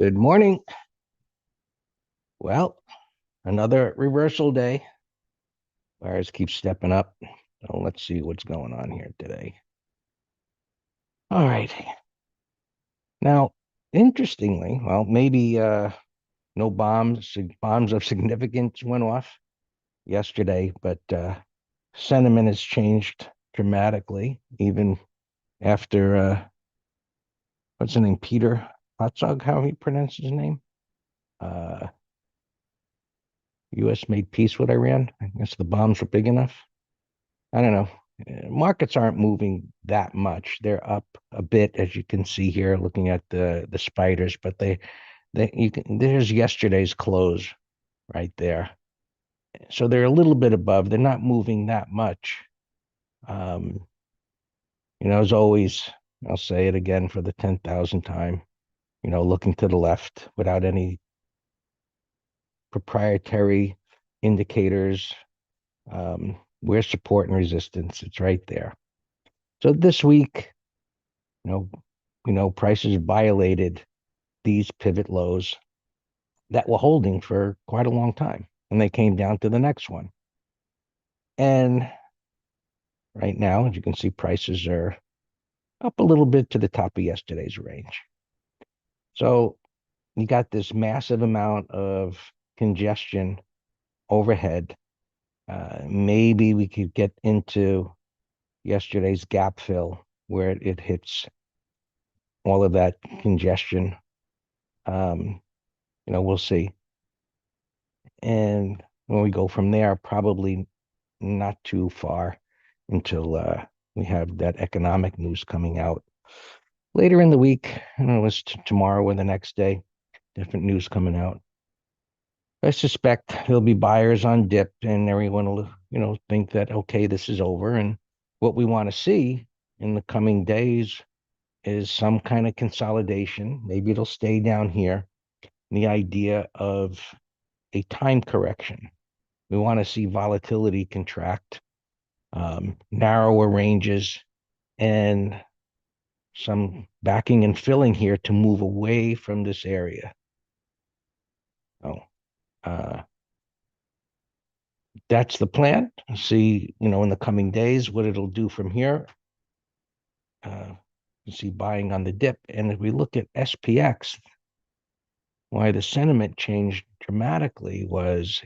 Good morning. Well, another reversal day. Buyers keep stepping up. So let's see what's going on here today. All right. Now, interestingly, well, maybe no bombs of significance went off yesterday, but sentiment has changed dramatically, even after what's his name? Peter Herzog, how he pronounced his name? Uh, US made peace with Iran. I guess the bombs were big enough. I don't know. Markets aren't moving that much. They're up a bit, as you can see here, looking at the spiders. But there's yesterday's close right there. So they're a little bit above. They're not moving that much. Um, as always, I'll say it again for the 10,000th time. Looking to the left without any proprietary indicators. Where's support and resistance? It's right there. So this week, you know, prices violated these pivot lows that were holding for quite a long time. And they came down to the next one. And right now, as you can see, prices are up a little bit to the top of yesterday's range. So you got this massive amount of congestion overhead. Maybe we could get into yesterday's gap fill where it hits all of that congestion. We'll see. And when we go from there, probably not too far until we have that economic news coming out later in the week. I don't know, it's tomorrow or the next day, different news coming out. I suspect there'll be buyers on dip and everyone will, think that, okay, this is over. And what we want to see in the coming days is some kind of consolidation. Maybe it'll stay down here. The idea of a time correction. We want to see volatility contract, narrower ranges, and some backing and filling here to move away from this area. Oh, that's the plan. See, in the coming days, what it'll do from here. You see buying on the dip. And if we look at SPX, why the sentiment changed dramatically was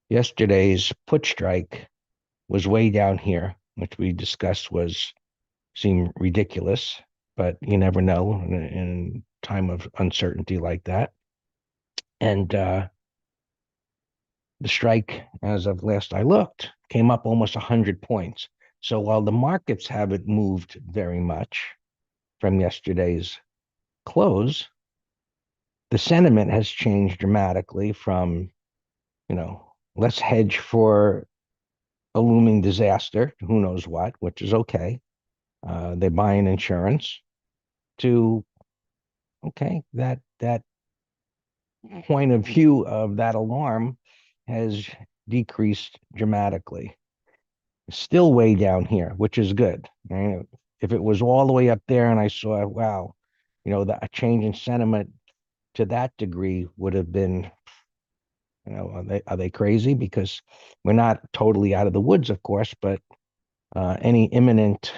yesterday's put strike was way down here, which we discussed seemed ridiculous, but you never know in time of uncertainty like that. And the strike, as of last I looked, came up almost 100 points. So while the markets haven't moved very much from yesterday's close, the sentiment has changed dramatically from, let's hedge for a looming disaster, who knows what, which is okay. They're buying insurance to, okay, that point of view of that alarm has decreased dramatically. Still way down here, which is good. Right? If it was all the way up there and I saw, wow, a change in sentiment to that degree would have been, are they crazy? Because we're not totally out of the woods, of course, but any imminent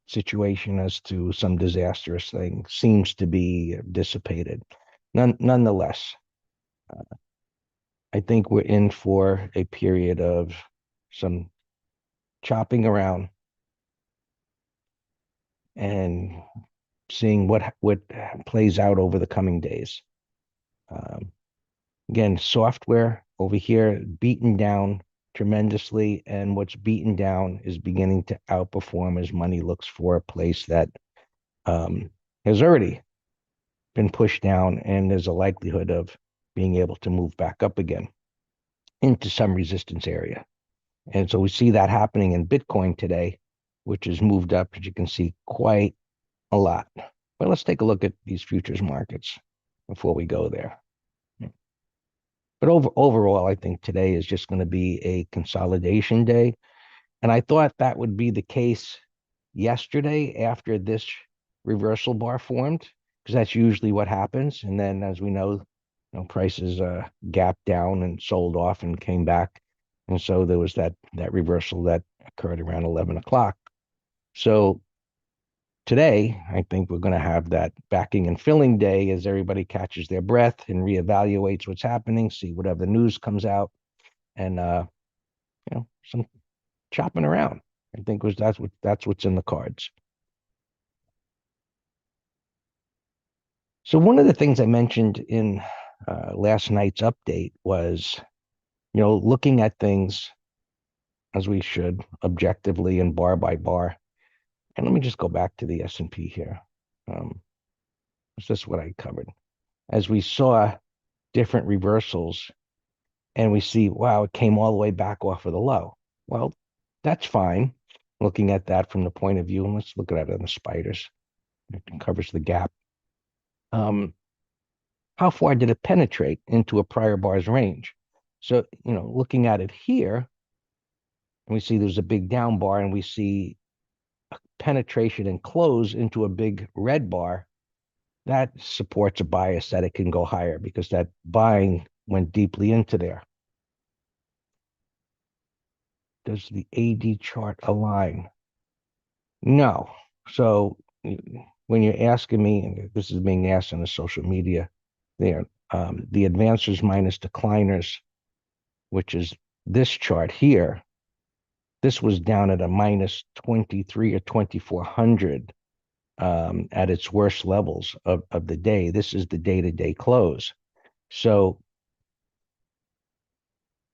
situation as to some disastrous thing seems to be dissipated. Nonetheless, I think we're in for a period of some chopping around and seeing what plays out over the coming days. Again, software over here beaten down tremendously, and what's beaten down is beginning to outperform as money looks for a place that has already been pushed down, and there's a likelihood of being able to move back up again into some resistance area. And so we see that happening in Bitcoin today, which has moved up, as you can see, quite a lot. But let's take a look at these futures markets before we go there. But overall, I think today is just going to be a consolidation day. And I thought that would be the case yesterday after this reversal bar formed, because that's usually what happens. And then, as we know, prices gapped down and sold off and came back. And so there was that reversal that occurred around 11 o'clock. So today, I think we're going to have that backing and filling day as everybody catches their breath and reevaluates what's happening, see whatever news comes out, and some chopping around. I think that's what's in the cards. So one of the things I mentioned in last night's update was, looking at things as we should, objectively and bar by bar. And let me just go back to the S&P here. It's just what I covered. As we saw different reversals, and we see, wow, it came all the way back off of the low. Well, that's fine. Looking at that from the point of view, and let's look at it on the spiders. It covers the gap. How far did it penetrate into a prior bar's range? So, looking at it here, and we see there's a big down bar, and we see a penetration and close into a big red bar. That supports a bias that it can go higher because that buying went deeply into there. Does the AD chart align? No. So when you're asking me, and this is being asked on the social media there, the advancers minus decliners, which is this chart here, this was down at a minus 23 or 2400 at its worst levels of the day. This is the day-to-day close. So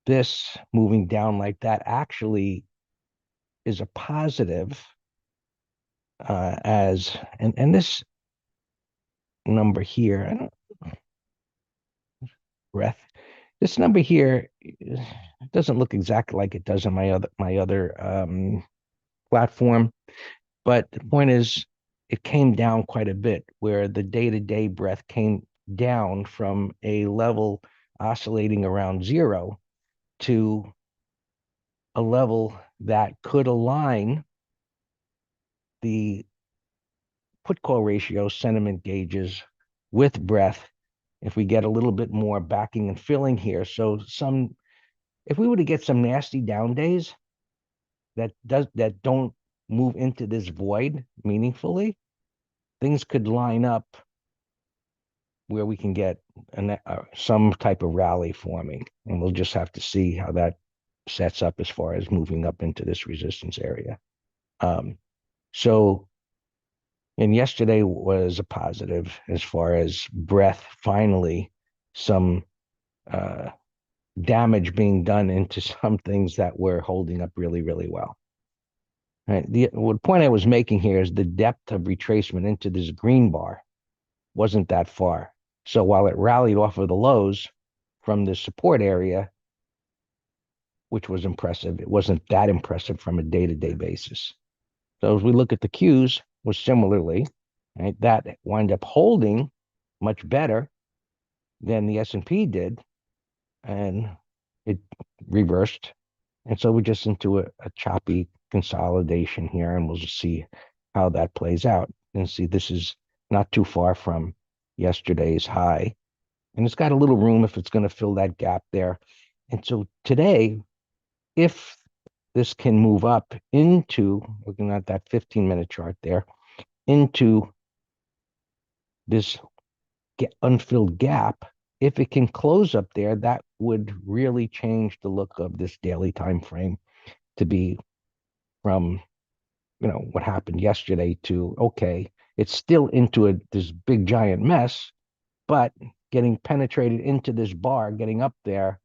this moving down like that actually is a positive and this number here, I don't breath. This number here doesn't look exactly like it does on my other platform, but the point is, it came down quite a bit. Where the day-to-day breath came down from a level oscillating around 0 to a level that could align the put call ratio sentiment gauges with breath if we get a little bit more backing and filling here. So if we were to get some nasty down days that don't move into this void meaningfully, things could line up where we can get some type of rally forming, and we'll just have to see how that sets up as far as moving up into this resistance area. So, and yesterday was a positive as far as breath, finally, some damage being done into some things that were holding up really, really well. Right. The point I was making here is the depth of retracement into this green bar wasn't that far. So while it rallied off of the lows from the support area, which was impressive, it wasn't that impressive from a day-to-day basis. So as we look at the Qs, was similarly, right, that wind up holding much better than the S&P did, and it reversed. And so we're just into a choppy consolidation here, and we'll just see how that plays out. And see, this is not too far from yesterday's high, and it's got a little room if it's going to fill that gap there. And so today, if this can move up into, looking at that 15-minute chart there, into this unfilled gap, if it can close up there, that would really change the look of this daily time frame to be from what happened yesterday to, okay, it's still into this big giant mess, but getting penetrated into this bar, getting up there,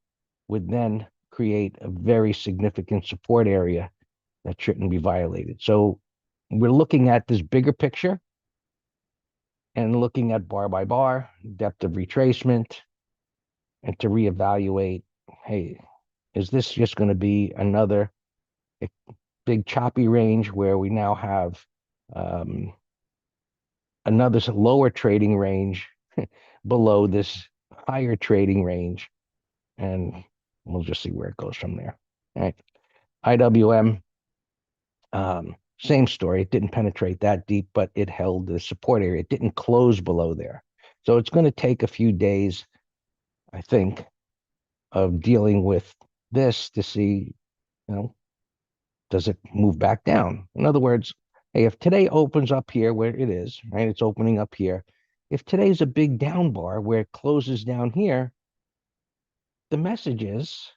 would then create a very significant support area that shouldn't be violated. So we're looking at this bigger picture and looking at bar by bar, depth of retracement, and to reevaluate, hey, is this just going to be another big choppy range where we now have another lower trading range below this higher trading range, and we'll just see where it goes from there. All right. IWM, same story. It didn't penetrate that deep, but it held the support area. It didn't close below there. So it's going to take a few days, I think, of dealing with this to see, does it move back down? In other words, hey, if today opens up here where it is, right? It's opening up here. If today's a big down bar where it closes down here, the message is,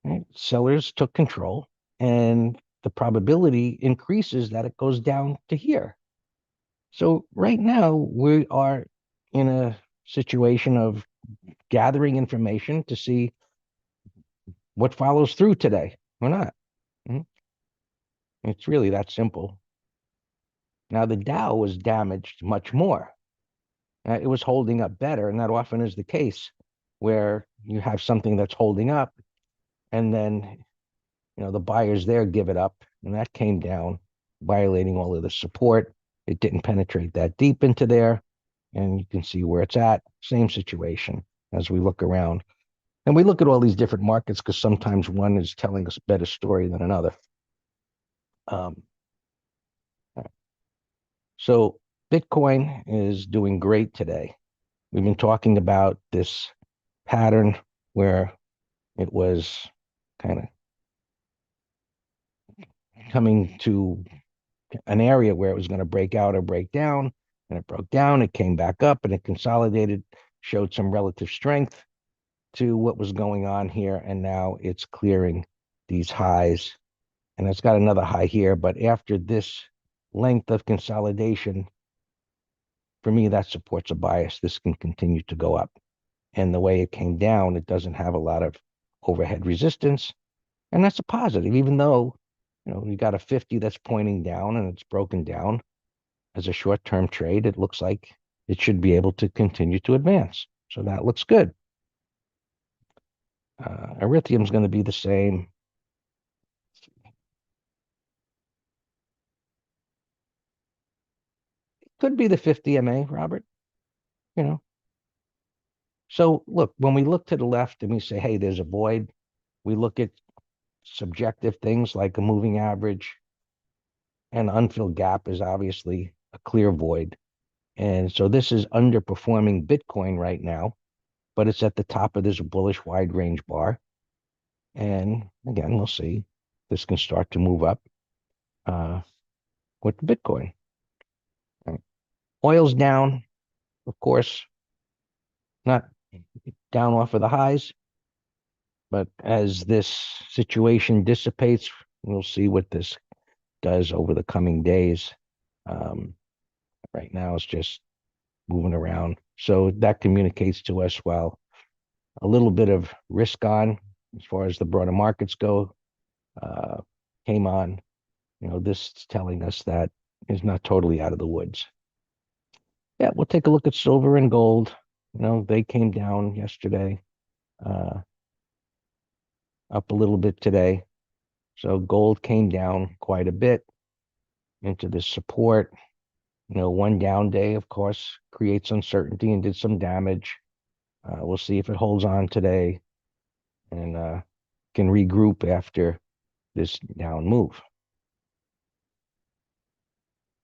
right, sellers took control and the probability increases that it goes down to here. So right now we are in a situation of gathering information to see what follows through today or not. It's really that simple. Now the Dow was damaged much more. It was holding up better, and that often is the case where you have something that's holding up, and then the buyers there give it up, and that came down, violating all of the support. It didn't penetrate that deep into there, and you can see where it's at. Same situation as we look around. And we look at all these different markets because sometimes one is telling us a better story than another. So Bitcoin is doing great today. We've been talking about this pattern where it was kind of coming to an area where it was going to break out or break down, and it broke down, it came back up, and it consolidated, showed some relative strength to what was going on here, and now it's clearing these highs, and it's got another high here, but after this length of consolidation, for me, that supports a bias. This can continue to go up. And the way it came down, it doesn't have a lot of overhead resistance. And that's a positive, even though, you got a 50 that's pointing down and it's broken down as a short-term trade. It looks like it should be able to continue to advance. So that looks good. Ethereum is going to be the same. It could be the 50 MA, Robert. You know. So look, when we look to the left and we say, hey, there's a void, we look at subjective things like a moving average, and unfilled gap is obviously a clear void. And so this is underperforming Bitcoin right now, but it's at the top of this bullish wide range bar. And again, we'll see. This can start to move up with Bitcoin. Right. Oil's down, of course, not down off of the highs, but as this situation dissipates, we'll see what this does over the coming days. Right now, it's just moving around. So that communicates to us, well, a little bit of risk on as far as the broader markets go came on. This is telling us that it's not totally out of the woods. Yeah, we'll take a look at silver and gold. They came down yesterday, up a little bit today. So gold came down quite a bit into this support. One down day, of course, creates uncertainty and did some damage. We'll see if it holds on today and can regroup after this down move.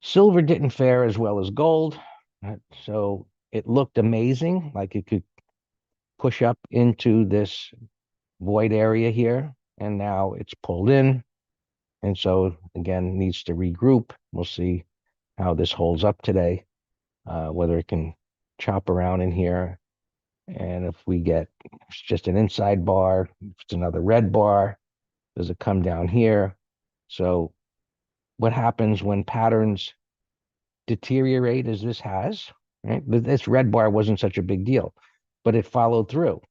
Silver didn't fare as well as gold, so it looked amazing, like it could push up into this void area here, and now it's pulled in, and so again needs to regroup. We'll see how this holds up today, whether it can chop around in here, and if we get it's just an inside bar, if it's another red bar, does it come down here? So what happens when patterns deteriorate as this has, right? This red bar wasn't such a big deal, but it followed through.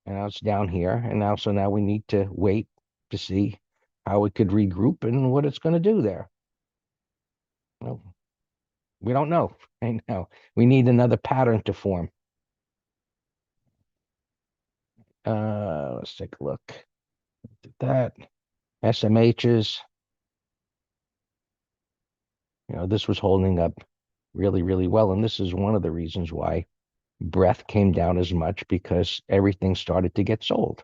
And now it's down here. And now we need to wait to see how it could regroup and what it's going to do there. Well, we don't know right now. We need another pattern to form. Let's take a look at that. SMHs, this was holding up really, really well. And this is one of the reasons why breadth came down as much, because everything started to get sold.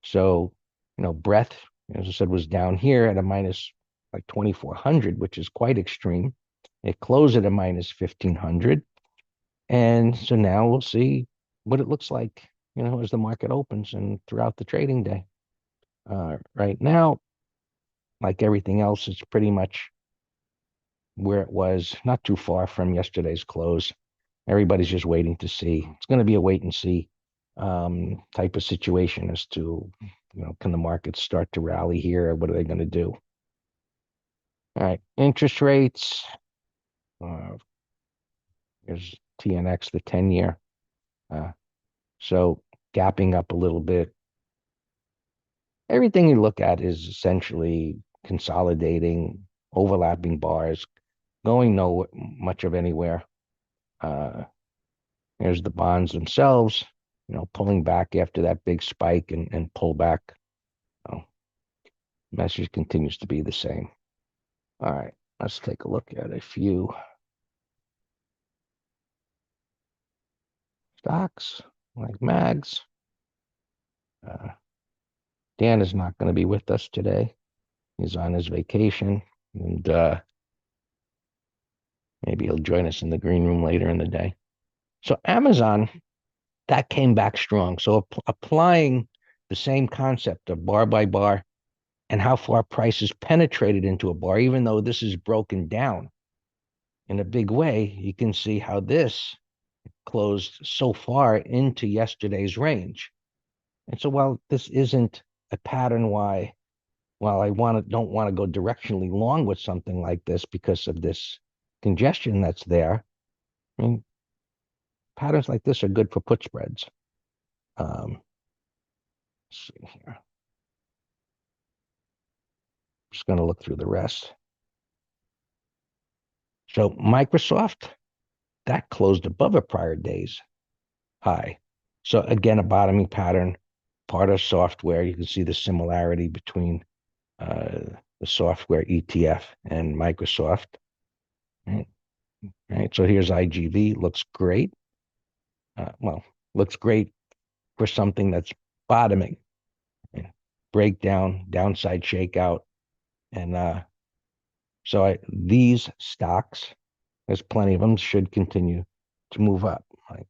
So, breadth, as I said, was down here at a minus like 2,400, which is quite extreme. It closed at a minus 1,500. And so now we'll see what it looks like, as the market opens and throughout the trading day. Right now, like everything else, it's pretty much where it was, not too far from yesterday's close. Everybody's just waiting to see. It's going to be a wait and see type of situation as to, can the markets start to rally here? What are they going to do? All right, interest rates. Uh, Here's TNX, the 10-year. So gapping up a little bit. Everything you look at is essentially consolidating, overlapping bars, going no much of anywhere. Here's the bonds themselves, pulling back after that big spike and pull back. Oh, message continues to be the same. All right, let's take a look at a few stocks like MAGs. Dan is not going to be with us today. He's on his vacation, and maybe he'll join us in the green room later in the day. So Amazon, that came back strong. So applying the same concept of bar by bar and how far prices penetrated into a bar, even though this is broken down in a big way, you can see how this closed so far into yesterday's range. And so while this isn't a pattern while I don't want to go directionally long with something like this because of this congestion that's there, I mean, patterns like this are good for put spreads. Let's see here. Just going to look through the rest. So Microsoft, that closed above a prior day's high. So again, a bottoming pattern, part of software. You can see the similarity between the software ETF and Microsoft. Right. Right. So here's IGV. Looks great. Looks great for something that's bottoming. Breakdown, downside shakeout. And these stocks, there's plenty of them, should continue to move up. Like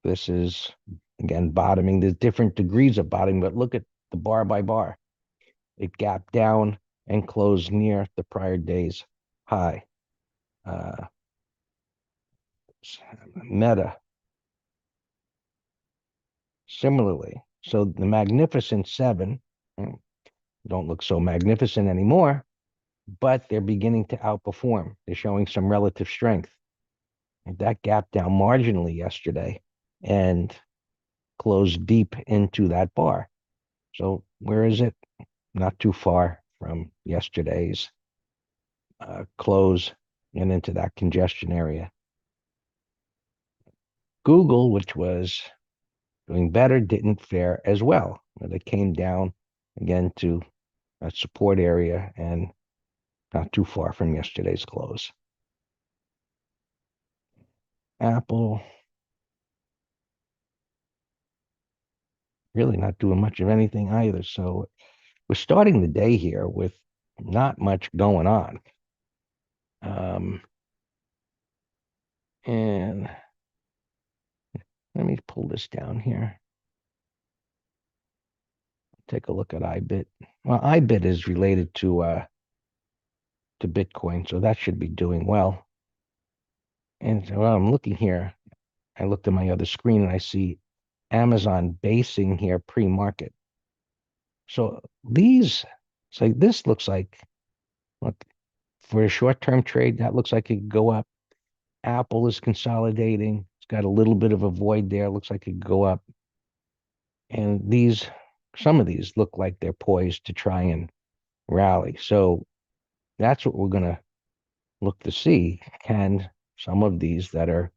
this is, again, bottoming. There's different degrees of bottoming, but look at the bar by bar. It gapped down and closed near the prior day's high. Meta, similarly. So the Magnificent Seven don't look so magnificent anymore, but they're beginning to outperform. They're showing some relative strength. And that gap down marginally yesterday and closed deep into that bar. So where is it? Not too far from yesterday's close and into that congestion area. Google, which was doing better, didn't fare as well. They came down again to that support area and not too far from yesterday's close. Apple, really not doing much of anything either. So we're starting the day here with not much going on. And let me pull this down here. Take a look at IBIT. Well, IBIT is related to Bitcoin, so that should be doing well. And so while I'm looking here, I looked at my other screen and I see Amazon basing here pre-market. So this looks like, look, for a short-term trade, that looks like it could go up. Apple is consolidating. It's got a little bit of a void there. Looks like it could go up. And some of these look like they're poised to try and rally. So that's what we're going to look to see. Can some of these that are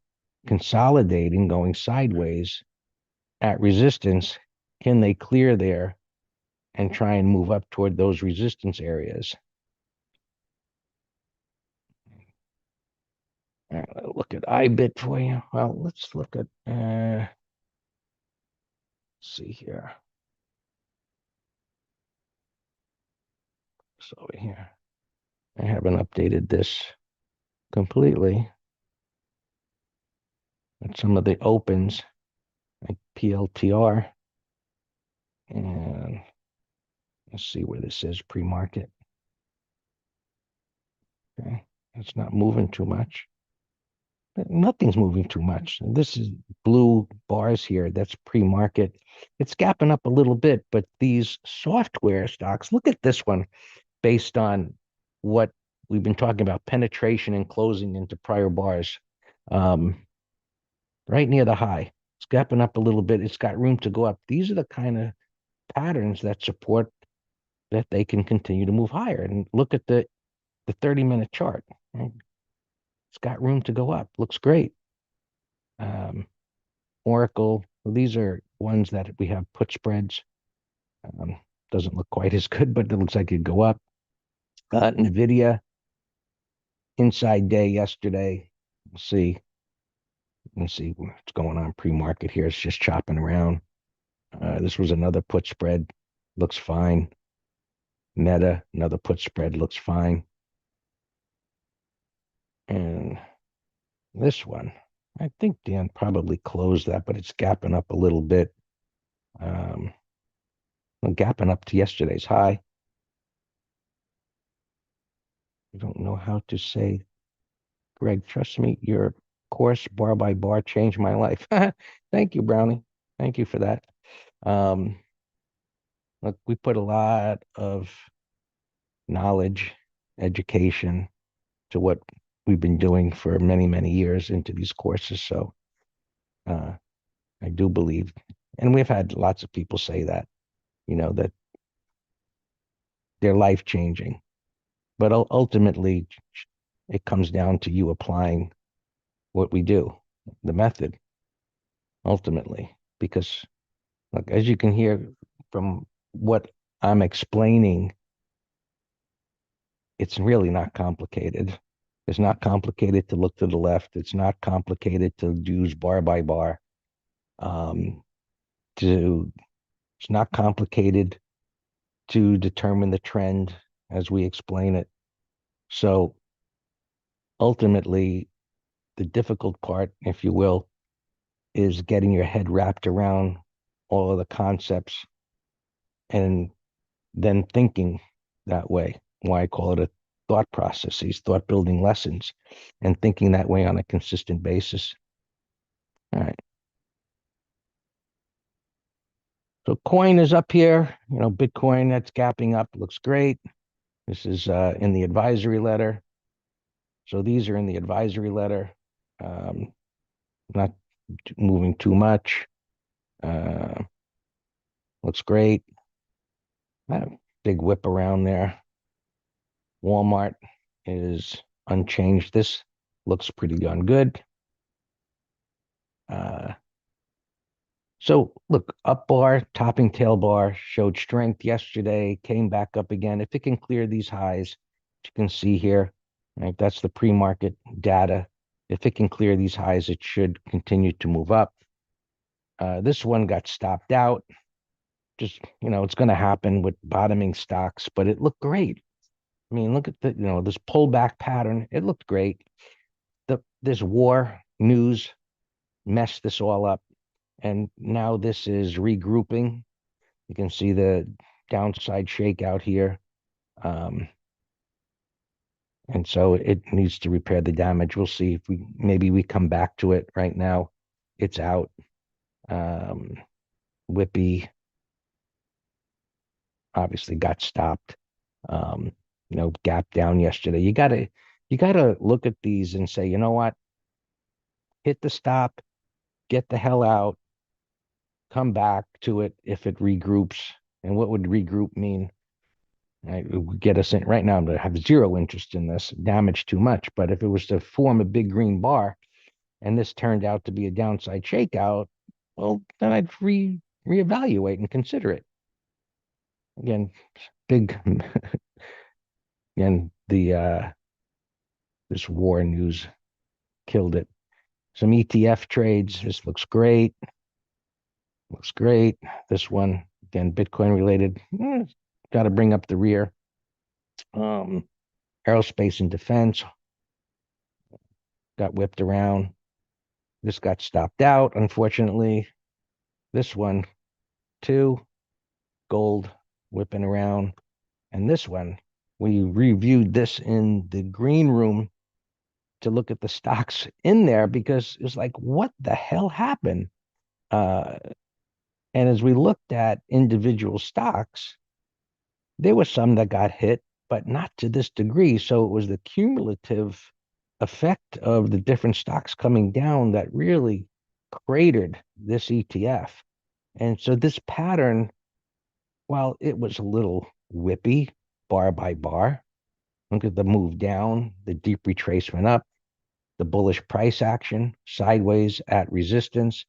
consolidating, going sideways at resistance, can they clear there and try and move up toward those resistance areas? All right, I'll look at IBIT for you. Well, let's look at, let's see here. this over here. I haven't updated this completely. But some of the opens, like PLTR, and let's see where this is pre-market. Okay, it's not moving too much. Nothing's moving too much. This is blue bars here. That's pre-market. It's gapping up a little bit, but these software stocks, look at this one based on what we've been talking about, penetration and closing into prior bars. Right near the high. It's gapping up a little bit. It's got room to go up. These are the kind of patterns that support that they can continue to move higher. And look at the 30-minute chart. Right? It's got room to go up. Looks great. Oracle, well, these are ones that we have put spreads. Doesn't look quite as good, but it looks like it'd go up. NVIDIA, inside day yesterday. We'll see. Let's see what's going on pre-market here. It's just chopping around. This was another put spread. Looks fine. Meta, another put spread, looks fine. And this one, I think Dan probably closed that, but it's gapping up a little bit. Gapping up to yesterday's high. I don't know how to say, Greg, trust me, your course bar by bar changed my life. Thank you, Brownie. Thank you for that. Look, we put a lot of knowledge, education to what we've been doing for many, many years into these courses. So I do believe, and we've had lots of people say that, that they're life changing. But ultimately, it comes down to you applying what we do, the method, ultimately. Because, look, as you can hear from what I'm explaining, it's really not complicated. It's not complicated to look to the left. It's not complicated to use bar by bar. It's not complicated to determine the trend as we explain it. So ultimately, the difficult part, if you will, is getting your head wrapped around all of the concepts and then thinking that way. Why I call it a thought process, these thought building lessons, and thinking that way on a consistent basis. All right. So coin is up here, Bitcoin that's gapping up, looks great. This is in the advisory letter. So these are in the advisory letter. Not moving too much. Looks great. Big whip around there. Walmart is unchanged. This looks pretty darn good. So look, up bar, topping tail bar showed strength yesterday, came back up again. If it can clear these highs, you can see here, right? That's the pre-market data. If it can clear these highs, it should continue to move up. This one got stopped out. Just, it's going to happen with bottoming stocks, but it looked great. I mean, look at this pullback pattern. It looked great. This war news messed this all up. And now this is regrouping. You can see the downside shakeout here. And so it needs to repair the damage. We'll see if maybe we come back to it. Right now, it's out. Whippy obviously got stopped. Gap down yesterday. You gotta look at these and say, you know what? Hit the stop, get the hell out, come back to it if it regroups. And what would regroup mean? It would get us in right now. I have zero interest in this, damage too much. But if it was to form a big green bar and this turned out to be a downside shakeout, well, then I'd reevaluate and consider it. Again, big and this war news killed it. Some ETF trades. This looks great. Looks great. This one, again, Bitcoin related. Got to bring up the rear. Aerospace and defense got whipped around. This got stopped out, unfortunately. This one, too, gold whipping around. And this one, we reviewed this in the green room to look at the stocks in there because it's like, what the hell happened? Uh, and as we looked at individual stocks, there were some that got hit, but not to this degree. So it was the cumulative effect of the different stocks coming down that really cratered this ETF. And so this pattern, while it was a little whippy bar by bar, look at the move down, the deep retracement up, the bullish price action, sideways at resistance.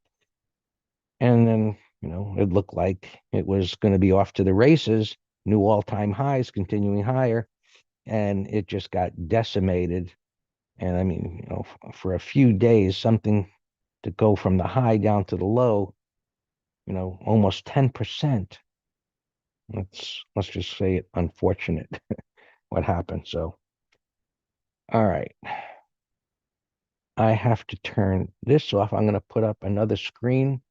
And then, it looked like it was going to be off to the races, new all-time highs, continuing higher, and it just got decimated. And I mean, for a few days, something to go from the high down to the low, almost 10%. Let's just say it unfortunate what happened. So, all right. I have to turn this off. I'm going to put up another screen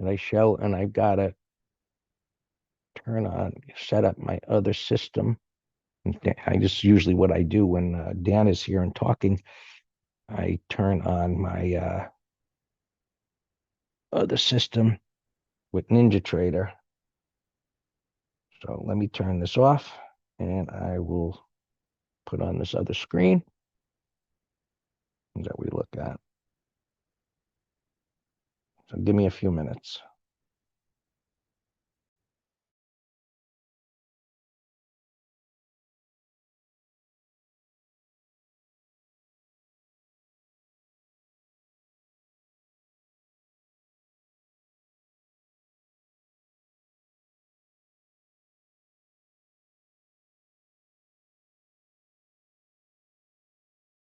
that I show, and I've got to set up my other system. I just usually what I do when Dan is here and talking, I turn on my other system with NinjaTrader. So let me turn this off and I will put on this other screen that we look at. So give me a few minutes.